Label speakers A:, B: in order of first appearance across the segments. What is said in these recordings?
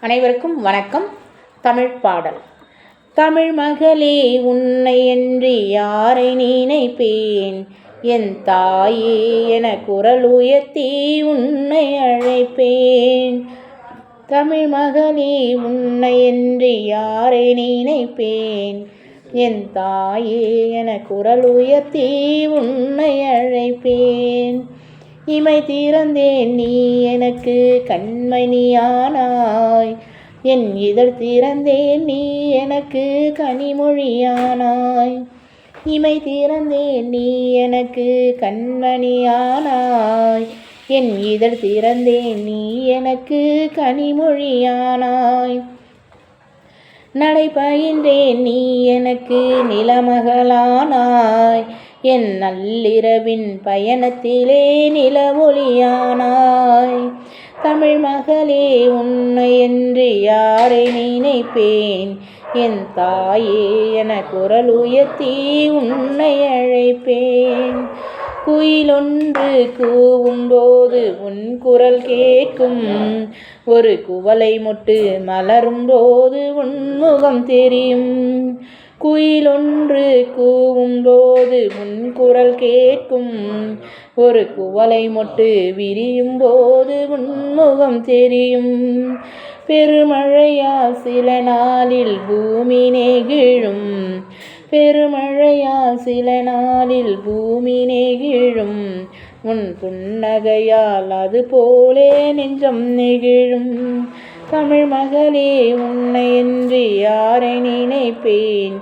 A: அனைவருக்கும் வணக்கம். தமிழ் பாடல். தமிழ் மகளே, உன்னை என்று யாரை நினைப்பேன், என் தாயே என குரல் உயர்த்தி உன்னை அழைப்பேன். தமிழ் மகளே, உன்னை என்று யாரை நினைப்பேன், என் தாயே என குரல் உயர்த்தி உன்னை அழைப்பேன். இமை திறந்தேன் நீ எனக்கு கண்மணியானாய், என் இதழ் திறந்தேன் நீ எனக்கு கனிமொழியானாய். இமை திறந்தேன் நீ எனக்கு கண்மணியானாய், என் இதழ் திறந்தேன் நீ எனக்கு கனிமொழியானாய். நடைபயின்றேன் நீ எனக்கு நிலமகளானாய், என் நள்ளிரவின் பயணத்திலே நிலவொளியானாய். தமிழ் மகளே, உன்னை என்று யாரை நினைப்பேன், என் தாயே என குரல் உயர்த்தி உன்னை அழைப்பேன். குயிலொன்று கூவும்போது உன் குரல் கேட்கும், ஒரு குவளை மொட்டு மலரும் போது உன் முகம் தெரியும். குயிலொன்று கூவும்போது உன் குரல் கேட்கும், ஒரு குவளை மொட்டு விரியும் போது உன் முகம் தெரியும். பெருமழையால் சில நாளில் பூமி நெகிழும், பெருமழையால் சில நாளில் பூமி நெகிழும், உன் புன்னகையால் அது போலே நெஞ்சம் நெகிழும். தமிழ் மகளே, உன்னை என்று யாரை நினைப்பேன்,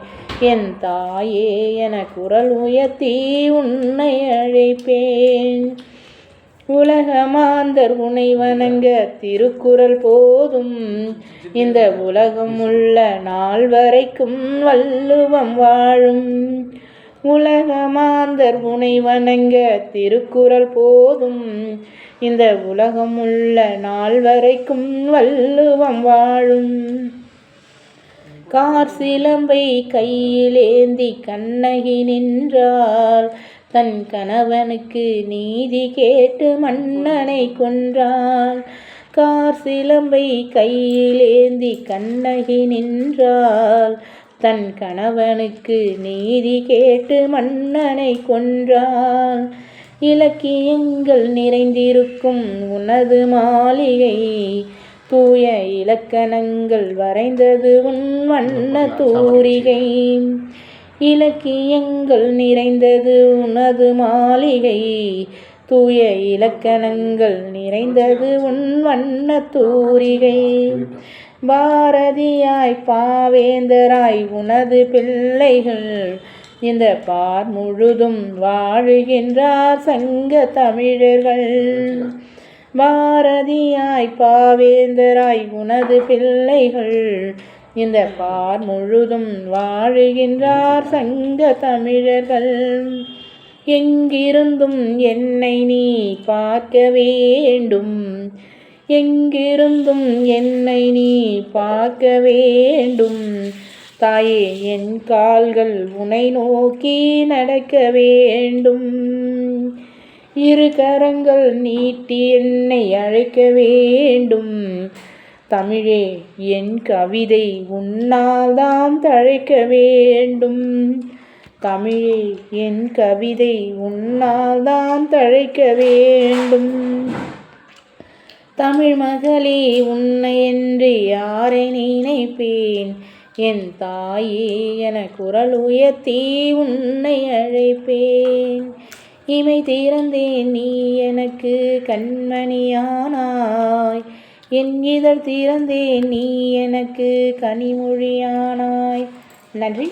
A: என் தாயே என குரல் உயர்த்தி உன்னை அழைப்பேன். உலகமாந்தர் உனை வணங்க திருக்குறள் போதும், இந்த உலகம் உள்ள நாள் வரைக்கும் வள்ளுவம் வாழும். உலகமாந்தர் உனை வணங்க திருக்குறள் போதும், இந்த உலகம் உள்ள நாள் வரைக்கும் வள்ளுவம் வாழும். கார் சிலம்பை கையிலேந்தி கண்ணகி நின்றாள், தன் கணவனுக்கு நீதி கேட்டு மன்னனை கொன்றாள். கார் சிலம்பை கையிலேந்தி கண்ணகி நின்றாள், தன் கணவனுக்கு நீதி கேட்டு மன்னனை கொன்றாள். இலக்கியங்கள் நிறைந்திருக்கும் உனது மாளிகை, தூய இலக்கணங்கள் வரைந்தது உன் வண்ண தூரிகை. இலக்கியங்கள் நிறைந்தது உனது மாளிகை, தூய இலக்கணங்கள் நிறைந்தது உன் வண்ண தூரிகை. பாரதியாய் பாவேந்தராய் உனது பிள்ளைகள், இந்த பார் முழுதும் வாழுகின்றார் சங்க தமிழர்கள். பாரதியாய் பாவேந்தராய் உனது பிள்ளைகள், இந்த பார் முழுதும் வாழுகின்றார் சங்க தமிழர்கள். எங்கிருந்தும் என்னை நீ பார்க்க வேண்டும், எங்கிருந்தும் என்னை நீ பார்க்க வேண்டும். தாயே, என் கால்கள் உன்னை நோக்கி நடக்க வேண்டும். இரு கரங்கள் நீட்டி என்னை அழைக்க வேண்டும். தமிழே, என் கவிதை உன்னால் தான் தழைக்க வேண்டும். தமிழே, என் கவிதை உன்னால் தான் தழைக்க வேண்டும். தமிழ் மகளே, உன்னை என்று யாரை நினைப்பேன், என் தாயே என குரல் உயர்த்தி உன்னை அழைப்பேன். இமை திறந்தேன் நீ எனக்கு கண்மணியானாய், என் இதழ் திறந்தேன் நீ எனக்கு கனிமொழியானாய். நன்றி.